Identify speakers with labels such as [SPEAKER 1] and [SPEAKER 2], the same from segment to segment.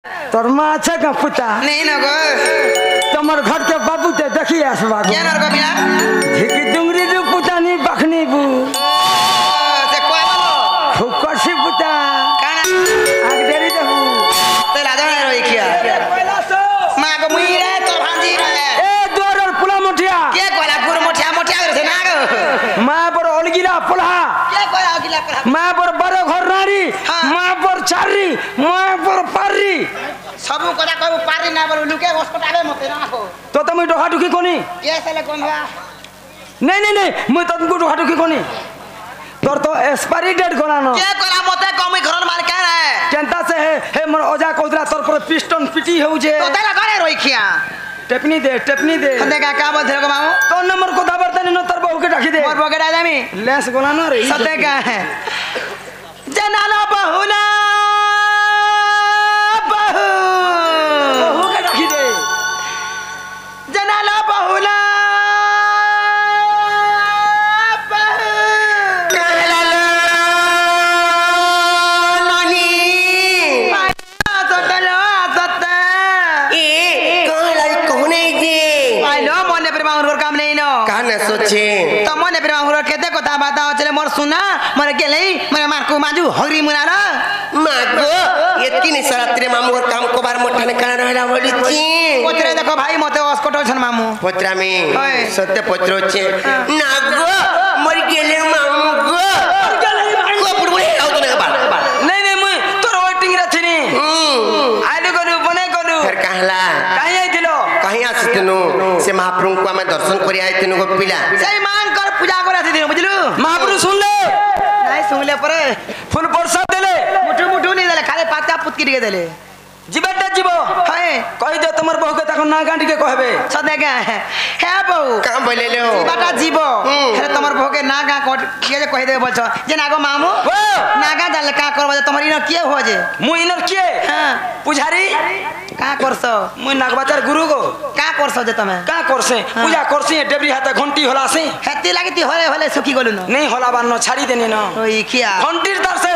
[SPEAKER 1] तोर माँ अच्छा का पुता
[SPEAKER 2] नहीं न गो
[SPEAKER 1] तमर घर के बाबू ते देखी आसबा
[SPEAKER 2] क्या न गो बिया
[SPEAKER 1] झिकी डुंगरी जो पुता नहीं बखनी बू
[SPEAKER 2] से कोई बोलो
[SPEAKER 1] खूब कसी पुता
[SPEAKER 2] काना
[SPEAKER 1] आग देरी देहू
[SPEAKER 2] ते लाजा नहीं रोई किया माँ को मुई रे तो भांजी रे
[SPEAKER 1] ए दोर और पुला मुठिया
[SPEAKER 2] के कोला गुर मोठिया मोठिया करे ना गो
[SPEAKER 1] माँ पर ओलगिला पुला
[SPEAKER 2] के कोला गिला पर
[SPEAKER 1] माँ पर बड़े घर नारी
[SPEAKER 2] हाँ।
[SPEAKER 1] माँ पर चारी माँ पर पारी
[SPEAKER 2] सबु कोला को पारी ना बोल लुके हॉस्पिटल में मते ना को
[SPEAKER 1] तो तुम डोहा डुकी कोनी
[SPEAKER 2] कैसे ले कोन हुआ
[SPEAKER 1] नहीं नहीं नहीं मैं तुमको डोहा डुकी कोनी तोर तो एक्सपायरी डेट कोना नो
[SPEAKER 2] के कोला मते कमी घर मार के रे
[SPEAKER 1] केंता से है मोर ओजा कोदरा तोर पर पिस्टन पिटी हो जे
[SPEAKER 2] तो तेला घरे रोई खिया
[SPEAKER 1] टेपनी दे
[SPEAKER 2] खंदे का बोल थे को मामू
[SPEAKER 1] तो नंबर को दाबर तने न तर बहु के डाकी दे
[SPEAKER 2] मोर बगड़ा जामी
[SPEAKER 1] लेस गोना न रे
[SPEAKER 2] सते का है जनाला बहुला
[SPEAKER 1] बहु के डाकी दे
[SPEAKER 2] जनाला बहुला
[SPEAKER 3] सोचे
[SPEAKER 2] तो मने प्रेमा हुरो केते कथा बताओ चले मोर सुना मोर गेलै मोर मारको माजू हगरी मुनार
[SPEAKER 3] मागो एतकी नि सरात्रे मामू और काम को बार मोठा ने काना रहला बोली छी
[SPEAKER 2] पोतरे देखो भाई मते अस्कोट छन मामू
[SPEAKER 3] पोत्रा में
[SPEAKER 2] होय।
[SPEAKER 3] सत्य पोत्रो छे नागो मर गेले मामू गो को पुरबुरी आउ तो ने बार
[SPEAKER 1] नहीं नहीं मुई तोर वेटिंग रे थिनी आइलो गनु बने गनु
[SPEAKER 3] फिर कहला
[SPEAKER 1] काई आइथिलो
[SPEAKER 3] कहीं आसितनु से महाप्रभु को हमें दर्शन करि आइतनु गो पिला
[SPEAKER 2] सही मान कर पूजा करे थी बुझलु
[SPEAKER 1] महाप्रभु सुन ले
[SPEAKER 2] नहीं सुनले परे
[SPEAKER 1] फुल प्रसाद देले
[SPEAKER 2] मुठू मुठू नहीं देले खाली पाता पुतकी के देले
[SPEAKER 1] जीवटा जीव
[SPEAKER 2] है
[SPEAKER 1] कहि दे तमर बहु के ताको ना गांडी के कहबे
[SPEAKER 2] सदे का है बहु
[SPEAKER 3] काम बोले ले
[SPEAKER 2] बाटा जीव अरे तमर भोगे ना गा कोट के जे कहि दे बोल छ जे नागो मामू
[SPEAKER 1] ओ
[SPEAKER 2] नागा जान का करबो तमर इना के हो जे
[SPEAKER 1] मुई इनर के
[SPEAKER 2] हां
[SPEAKER 1] पुजारी
[SPEAKER 2] का करसो
[SPEAKER 1] मुई नागबाचार गुरु गो
[SPEAKER 2] का करसो जे तमे
[SPEAKER 1] का करसे पूजा करसे डेबरी हाथ घंटी होला से
[SPEAKER 2] हेती लागती होले होले सुखी गलु न
[SPEAKER 1] नहीं होला बान छाड़ी देने न
[SPEAKER 2] ओई खिया
[SPEAKER 1] घंटीर तार से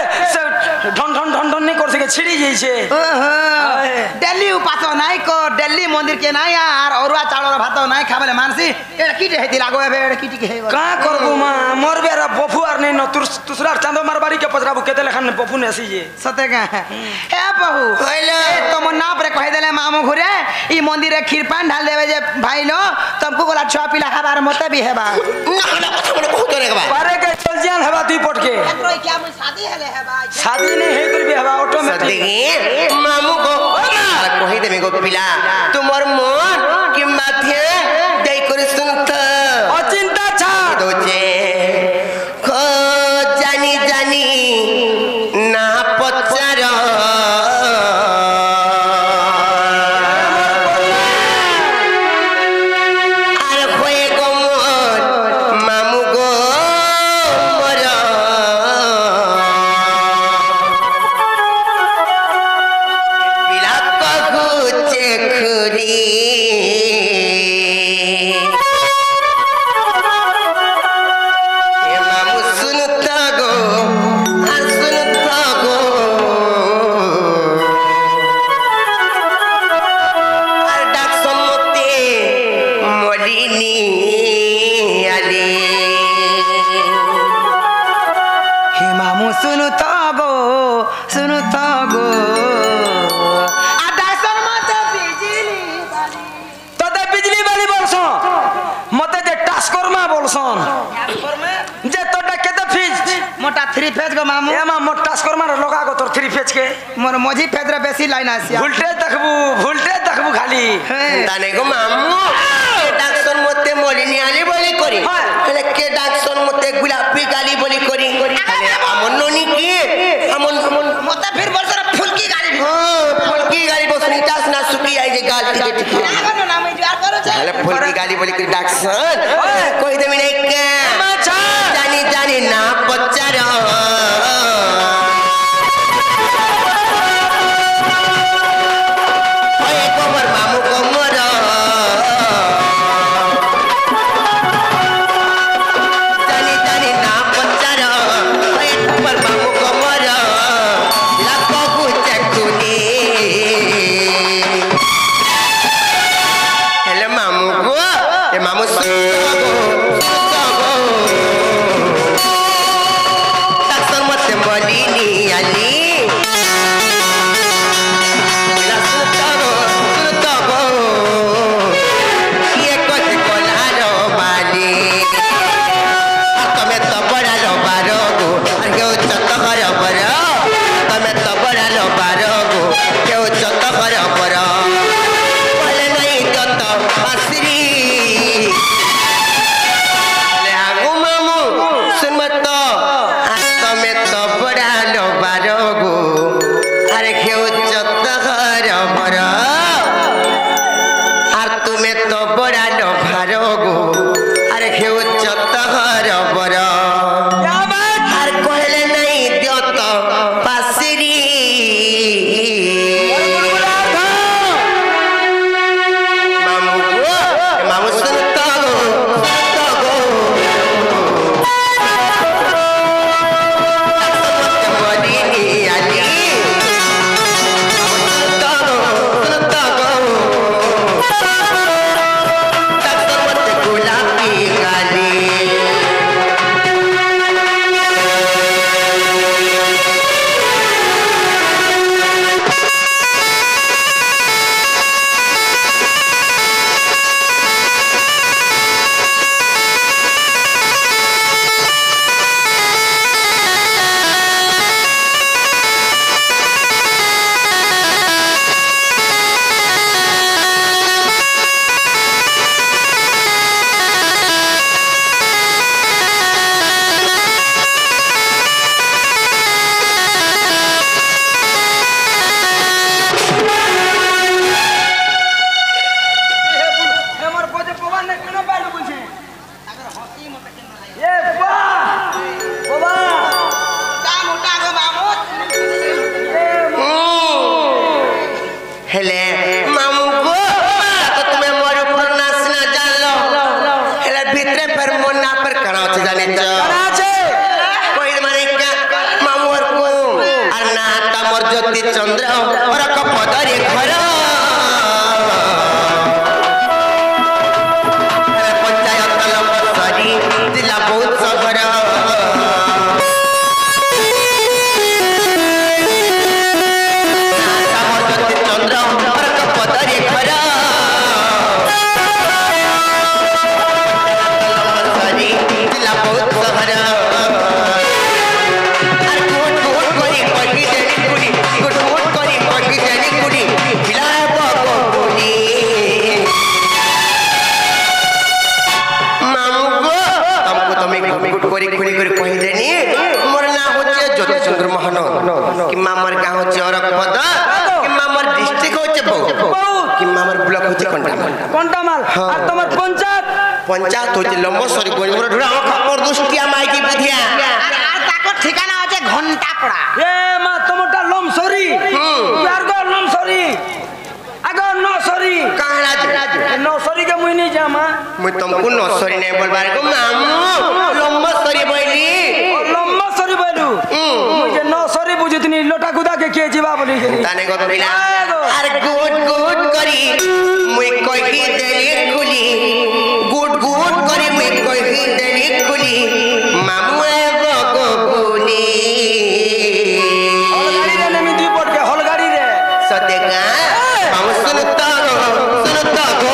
[SPEAKER 1] ढन ढन ढन ढन नहीं कर सके छिड़ी जाई छे
[SPEAKER 2] ओहो दिल्ली उपास नाइ को दिल्ली मंदिर के ना यार औरवा चावल भात नाइ खाबले मानसी एड़ा कीटे हेती लागो एबे एड़ा कीटी के हे
[SPEAKER 1] का करबो मा मोर बेरा बफु आर नहीं न तुसरा चांदो मारबारी के पजराबू केते लखन बफु ने आसी जे
[SPEAKER 2] सते का है बहू
[SPEAKER 3] होइले
[SPEAKER 2] तुम ना पर कहि देले मामू घुरे ई मंदिर रे खीरपान ढाल देबे जे भाई लो तुमको गोला छुआ पिला खाबार मते भी हेबा
[SPEAKER 3] ना ना पछा मने बहुत रे बा
[SPEAKER 1] पारे के चल जान हवा दुई पट के
[SPEAKER 2] एकरो क्या मुई शादी हेले हेबा
[SPEAKER 1] शादी नहीं है कर भी हवा ऑटोमेटिक
[SPEAKER 3] सदगी मामू को कहि देबे गो पिला तुमर मन कि माथे दई कर सुनत
[SPEAKER 1] अचिंता छा
[SPEAKER 3] दोचे खो जानी जानी ना पचार आर होए गो मोर मामू गो मोर पिला कहूचे खुरी मामू सुनता गो আর सुनता गो আর ডাক সম্মতে মরিনি আলে
[SPEAKER 2] हे मामू सुनु तो गो आटा मते बिजली बाली
[SPEAKER 1] तते बिजली वाली बोलसो मते जे टास्करमा बोलसन जे तोटा केते फीज
[SPEAKER 2] मोटा 3 फेज गो मामू
[SPEAKER 1] एमा मोट टास्करमा लगा गो तोर 3 फेज के
[SPEAKER 2] मोर मोजी फेज रे बेसी लाइन आसिया
[SPEAKER 1] वोल्टेज देखबू खाली
[SPEAKER 3] তানে গো মামু কে ডাক সম্মতে মরিনি আলে বলি করি তাহলে কে ডাক সম্মতে গোলাপি গালি বলি করি তাহলে আমন ননি কি আমন
[SPEAKER 2] मते फिर बरसर फुलकी गाड़ी
[SPEAKER 3] फुलकी गाली बसनी तास ना सुकी आई जे गाल टिके टिके
[SPEAKER 2] आगो नाम इजवार करो छे
[SPEAKER 3] তাহলে फुलकी गाली বলি করি ডাকसन কই দেবি নাই কে জানি জানি না পচার ওই কবর মামু কমর জানি জানি না পচার ওই কবর মামু কমর লাগবু চেকুনি हेले मामू को तो तुम्हें मोर ऊपर नाचना जान लो हेले भीतरे पर मोर ना पर करा होते जाने चो
[SPEAKER 1] करा छे
[SPEAKER 3] कोई माने क्या मामू और को और ना ता मोर ज्योति चंद्र और को पदरे घर हेले पंचायत लोक सरी जिला बहुत सगर पंचायत होचे लंबसरी गोइमर ढुरा खबर दुष्टिया माइकी बुधिया
[SPEAKER 2] আর তাকো ঠিকানা আছে ঘন্টাপড়া
[SPEAKER 1] এ মা তোমারটা লমসরি আর গো লমসরি আগো নসরি
[SPEAKER 3] कहां राज
[SPEAKER 1] नौसरी के मुई नहीं जामा
[SPEAKER 3] मुई तुमको नसरी नहीं बोलबार को मामू लंबसरी बोली
[SPEAKER 1] लम्बा सरी बोलू मुझे नौसरी बुझतनी लोटा गुदा के जीवा बोली
[SPEAKER 3] ताने को बिना अरे गुड गुड करी मुई कहि देली खुली गुड गुड करी मुई कहि देली खुली मामू आबो को बोली
[SPEAKER 1] हलगाड़ी रे ने मी दी पड़ के हलगाड़ी रे
[SPEAKER 3] सतेगा मामू सुनता गो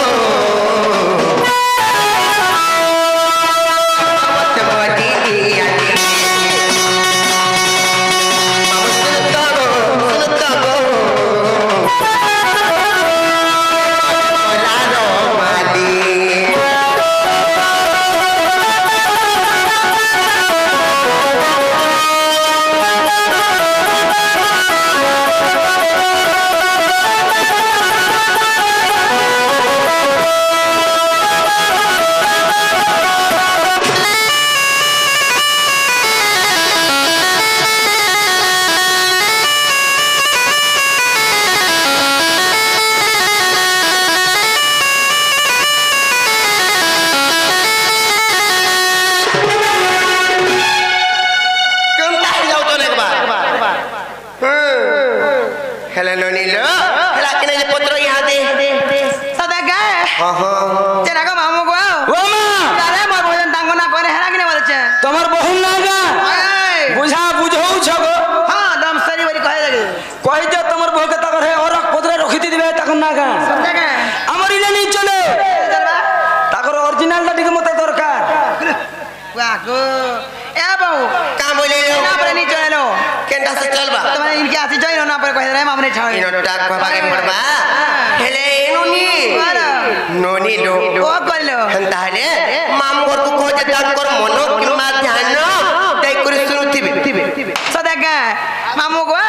[SPEAKER 1] তোমার বহু না গা বুঝা বুঝাউ ছগো
[SPEAKER 2] হ্যাঁ দমসরি বলি কহে লাগে
[SPEAKER 1] কই যে তোমার বহুকে তাকর হে অরক পদরে রখিতি দিবে তখন না গা
[SPEAKER 2] জায়গা
[SPEAKER 1] আমার ইলে নি চলে
[SPEAKER 2] চলবা
[SPEAKER 1] তাকর অরিজিনালটা দিকে মতে দরকার
[SPEAKER 2] वाको ए बाबू
[SPEAKER 3] का बोले
[SPEAKER 2] ना पर नी चलो
[SPEAKER 3] केंटा से चलबा
[SPEAKER 2] तुम्हारे इनके आसी जोइन ना पर कहे रे मामने छावे
[SPEAKER 3] इनो टाक बागे पड़बा हेले एनुनी नोनी लो
[SPEAKER 2] ओ करलो
[SPEAKER 3] हंता हेले माम को तू को जे दात कर मनो किमा ध्यान दे करी सुनुथिबे
[SPEAKER 2] सदागा मामू को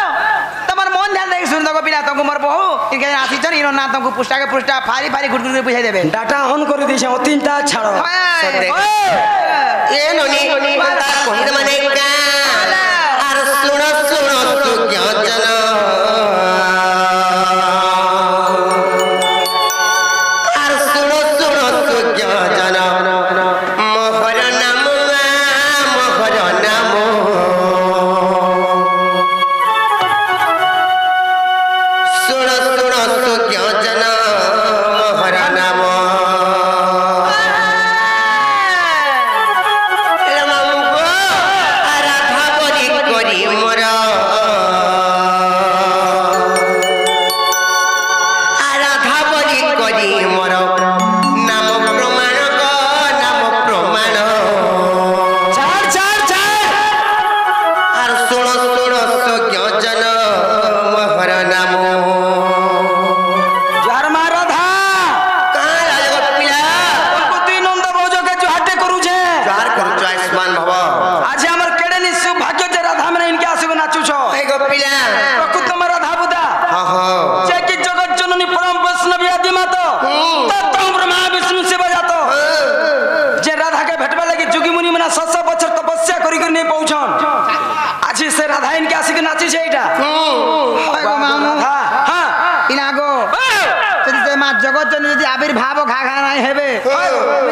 [SPEAKER 2] तमर मन ध्यान दे सुन दको पिला तको मर बहु इनके आसी जोइन इनो ना तको पुष्टा के पुष्टा फारी फारी गुड़ गुड़ बुझाई देबे
[SPEAKER 1] डाटा ऑन कर दिसे ओ तीनटा छाड़ो
[SPEAKER 3] ए नोनी ता कहिद माने का आर सुनो सुनो तू क्यों जना आर सुनो सुनो तू क्यों जना मोहर नाम सुनो सुनो तू क्यों जना मोहर नाम
[SPEAKER 2] आविर्भाव घा घा नहीं हेबे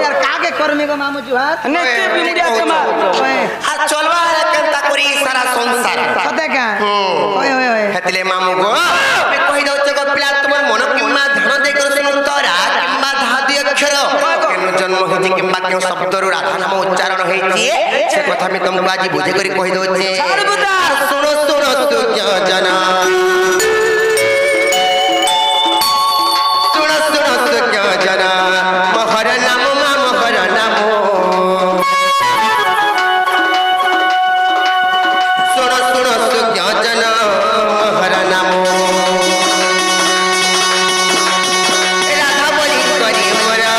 [SPEAKER 2] यार काके कर्मी को मामू जुहार
[SPEAKER 1] नेते बिमुडिया के मार
[SPEAKER 3] आ चलवा केनता करी सारा संसार
[SPEAKER 2] सते का ओए ओए ओए
[SPEAKER 3] हेतले मामू गो मैं कहि दउछ गो पिला तुमर मन किम्मा ध्यान दे कर सुनु तोरा किम्मा धादी अक्षर केनु जन्म हेति किम्मा केउ शब्दरु राधा नाम उच्चारण हेछि से कथा में तुमको आज बुझे करी कहि दउछे
[SPEAKER 1] सर्वदा
[SPEAKER 3] सुनो सुनो तु जना सुनो सुनो तु जना मोहर नाम मोहर नाम सुनो सुनो तु जना मोहर नाम राधा बोली करी मोरा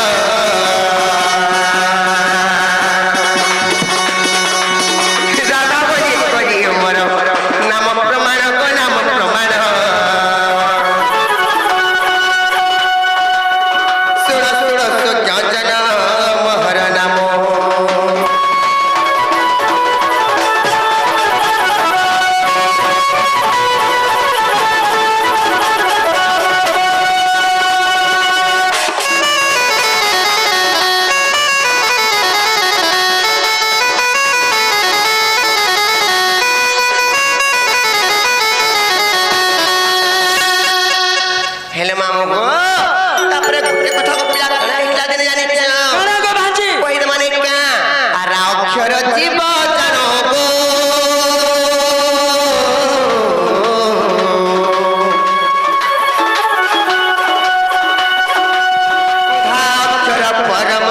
[SPEAKER 3] राधा बोली करी मोरा नाम प्रमाण को नाम प्रमाण सुनो सुनो तु जना मोहर नाम हेले मामू गो तापरे गुटे कथा को पिला कणा हिला देने जाने छ
[SPEAKER 1] कणा गो भांजी
[SPEAKER 3] कोई त माने का आरा अक्षर जीव जानो गो अक्षर परम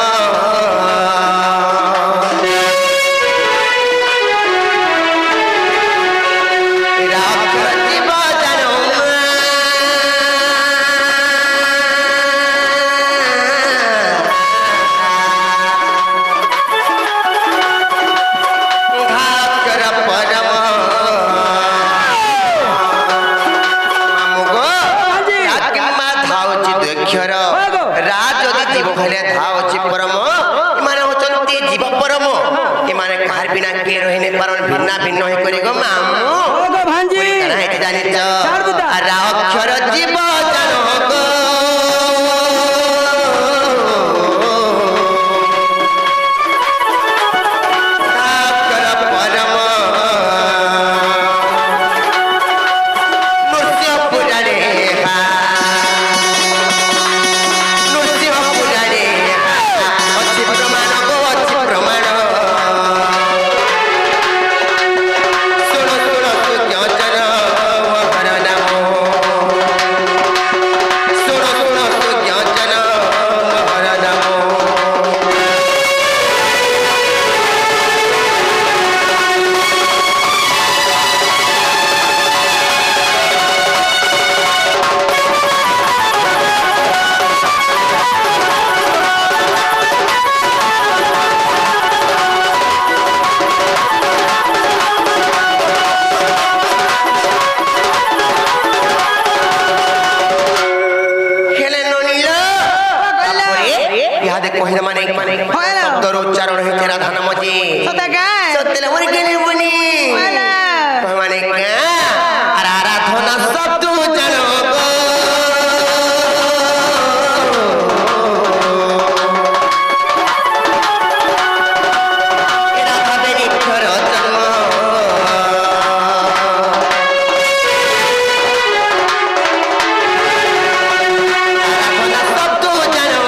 [SPEAKER 3] अक्षर जीव जानो अक्षर परम मामुगो किम्मा धावची अक्षर राज যদি জীব ভলে ধাवची परम মানে হচন্তি জীব परम এমানে কার বিনা কে রহিনে পারন ভিন্ন ভিন্ন হই করি গো মামু
[SPEAKER 1] गो भांजी
[SPEAKER 3] না হেতে জানিছ
[SPEAKER 1] सर्वदा
[SPEAKER 3] আর অক্ষর জীব জানো গো অক্ষর পরম নৃত্য পুরাণে নৃত্য পুরাণে অছি প্রমাণ গো অছি প্রমাণ শুনো শুনো তু জন মোহর নাম শুনো শুনো তু জন মোহর নাম हेले ननिल इहादे कहिर माने
[SPEAKER 2] होइला।
[SPEAKER 3] शब्दर उच्चारण हेते राधा नाम जी
[SPEAKER 2] सते का
[SPEAKER 3] सत्यले मोर केले बनी
[SPEAKER 2] होइला।
[SPEAKER 3] माने का आर आराधना शब्द जानो गो राधा बेरी खर जन्म आराधना शब्द जानो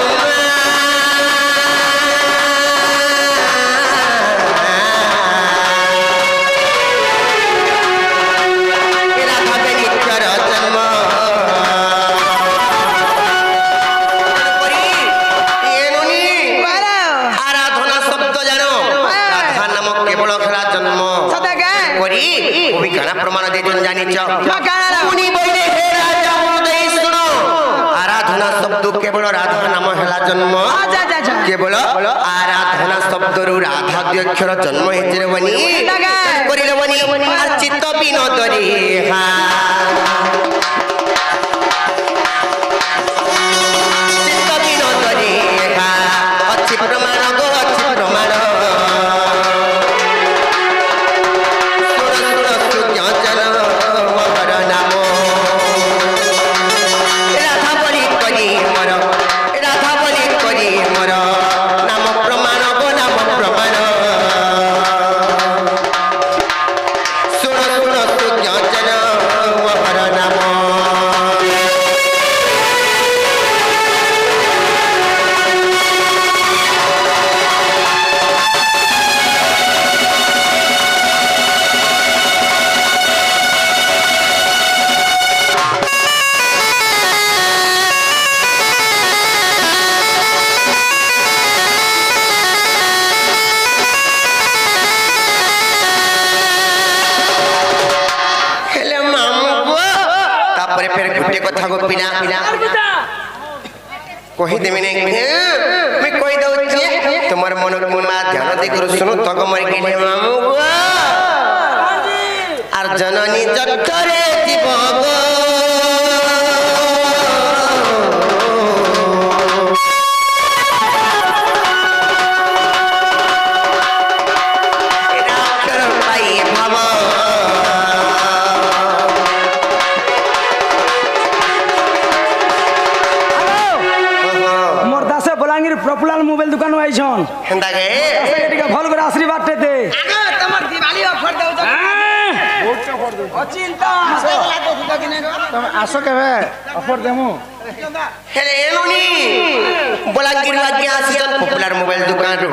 [SPEAKER 3] राधा बेरी खर जन्म एनुनी
[SPEAKER 2] होइला।
[SPEAKER 3] आराधना शब्द जानो राधा नाम केवल खेला जन्म
[SPEAKER 2] सते का
[SPEAKER 3] करी कवि काना प्रमाण दे जन जानी छ
[SPEAKER 2] काना
[SPEAKER 3] मुनि बोले हे राजा महोदय सुनो आराधना शब्द केवल राधा नाम हेला जन्म
[SPEAKER 2] आजा जा जा
[SPEAKER 3] केवल आराधना शब्द रु राधा अक्षर जन्म हेतिर बनी
[SPEAKER 2] लगा।
[SPEAKER 3] करिले बनी आ चित्त विनोद रे हा चित्त विनोद रे हा अच्छी प्रमाण गो अच्छी प्रमाण सुर सुर सुज्ञ जन मोहर नाम राधा बड़ी करी मोर କଥା ଗୋ ପିଲା କହିଦେବି ନାଇଁ ମୁଁ କହି ଦଉଛି তোমার মনকে মা ধ্যান দেই করু শুনো তক মরি গেলে মামু গো আর জননী জঠরে জীব গো
[SPEAKER 1] पॉपुलर मोबाइल दुकान आइछन
[SPEAKER 3] हेंदा गे
[SPEAKER 1] एटिका भल कर आशीर्वाद दे दे
[SPEAKER 2] आगे तमर दिवाली ऑफर दउ त बहुत ऑफर दउ अचिंता तुम आसो केबे ऑफर देमु
[SPEAKER 3] हेले एलोनी बलांगीर लागी आसीजन पॉपुलर मोबाइल दुकान रो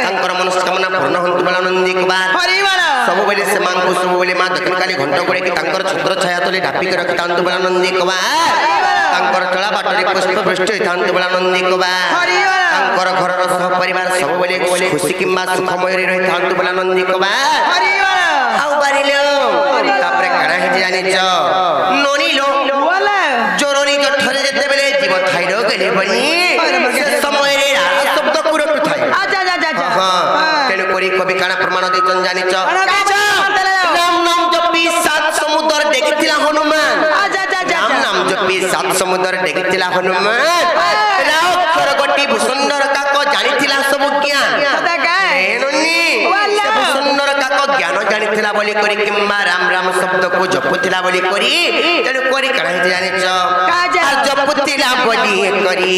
[SPEAKER 3] तांकर मनस्कामना पूर्ण हंतु बला नंदी कुमार
[SPEAKER 2] परिवार
[SPEAKER 3] सब बेले से मांगो सब बेले मा दक्षिण काली घंटा गोड़े कि तांकर छत्र छाया तले ढापी के रखि तांतु बला नंदी कुमार तांकर चला बाटरे पुष्प वृष्टि तांतु बला नंदी कुमार तांकर घरर सह परिवार सब बेले खुशी किंबा सुखमय रहि तांतु बला नंदी कुमार परिवार आउ बारिलो तापरे काना हे जानि छ नोनी लो बोले जोरनी जठरे जेते बेले जीव थाइरो गेले बनी समय रे शब्द कुरक थाइ
[SPEAKER 2] आजा जा जा जा
[SPEAKER 3] तेनु कोरी कवि काना प्रमाण देचन जानि छ राम नाम जपी सात समुद्र देखिथिला हनुमान
[SPEAKER 2] आजा जा जा
[SPEAKER 3] राम नाम जपी सात समुद्र देखिथिला हनुमान राव खरगटी भूसुंदर काको जानिथिला सब ज्ञान
[SPEAKER 2] पता काय
[SPEAKER 3] एनोनी से भूसुंदर काको ज्ञान जानिथिला बोली करी किम्मा राम राम शब्द को जपुथिला बोली करी तेनु कोरी काना हे जानि छ आ जपुथिला बोली करी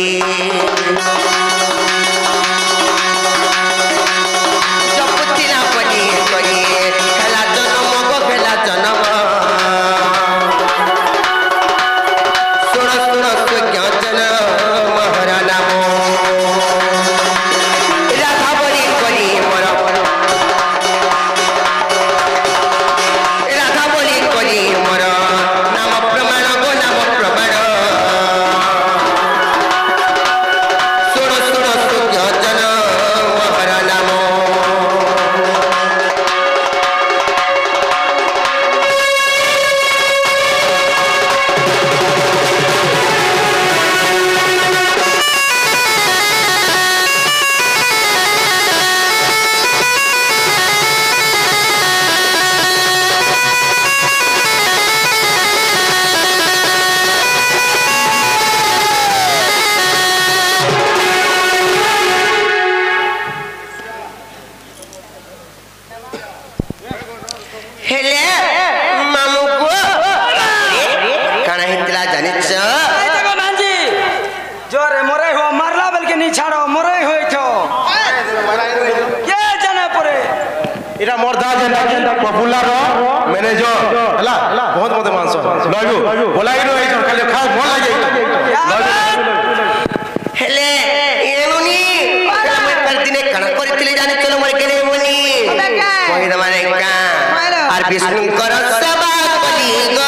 [SPEAKER 3] जपुथिला बोली करी खेला जन्म गो खेला जन्म सुन सुन सुज्ञान महरा नाम राधा बोली करी मोर राधा बोली करी मोर नाम प्रमाण गो नाम प्रमाण सुन सुन सुज्ञान महरा नाम हेले मामू को काना हितला जानिछ
[SPEAKER 1] देखो भांजी जोरे मोरे हो मारला बेल के नहीं छाड़ो मोरे होई छो के जाने परे
[SPEAKER 4] इरा मोरदा जेंदा पॉपुलर मैनेजर हला बहुत मते मानस लइबो बोलाई नो एजन खाली खास मन लागे
[SPEAKER 3] हेले एनुनी कामे परदिने काना करितले जानि चलो मर केले मुनी कोई दमाने का आर विष्णु कर सभा कली गो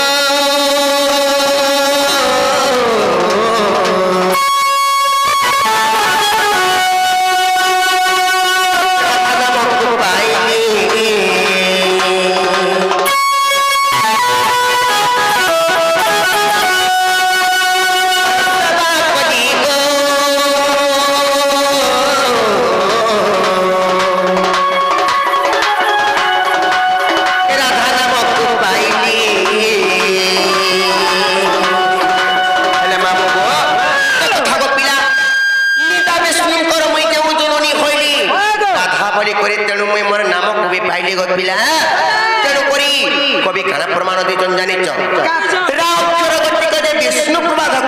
[SPEAKER 3] कवि काना प्रमाण देचन जानिछ राक्षर गटिक जे विष्णु प्रवाधक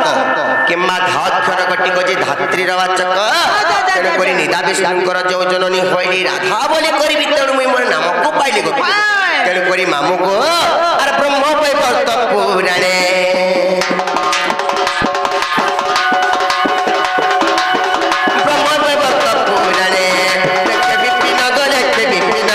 [SPEAKER 3] किंबा धाक्षर गटिक जे धात्री रवाचक तेणु करी निदा विष्णुकर जो जननी होइली राधा बोली करी तेणु मुई मोर नाम को पाइली गो तेणु करी मामू को आर ब्रह्म पैवर्त पुराणे ब्रह्म पैवर्त पुराणे लेखे विपिन गो लेखे विपिन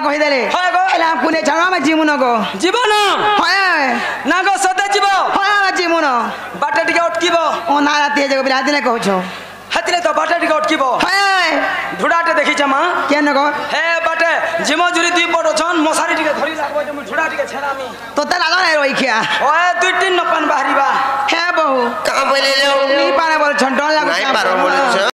[SPEAKER 2] কহিদেলে
[SPEAKER 1] হয় গো।
[SPEAKER 2] এলা কোনে ছাড়ো আমি জিমুন গো
[SPEAKER 1] জীবন
[SPEAKER 2] হয়
[SPEAKER 1] না গো সতে জীব
[SPEAKER 2] হয় আমি জিমুন
[SPEAKER 1] বাটে টিকে অটকিব
[SPEAKER 2] ও না রাতি যাবো বিলা দিনে কହୁছো
[SPEAKER 1] হাতিলে তো বাটে টিকে অটকিব
[SPEAKER 2] হয়
[SPEAKER 1] ধুড়াটে দেখিছে মা
[SPEAKER 2] কেন গো
[SPEAKER 1] হে বাটে জিম জুরি দুই পট অছন মশারি টিকে ধরি লাগবো যে ধুড়া টিকে ছেড়ামি
[SPEAKER 2] তোতে লাগ নাই রইখিয়া
[SPEAKER 1] ওয়ে দুই তিন নপান বাহারিবা
[SPEAKER 2] হ্যাঁ বহু
[SPEAKER 3] কাম বলে
[SPEAKER 2] নি পারে বল ছন্টন লাগু
[SPEAKER 3] নাই পারো বলেছ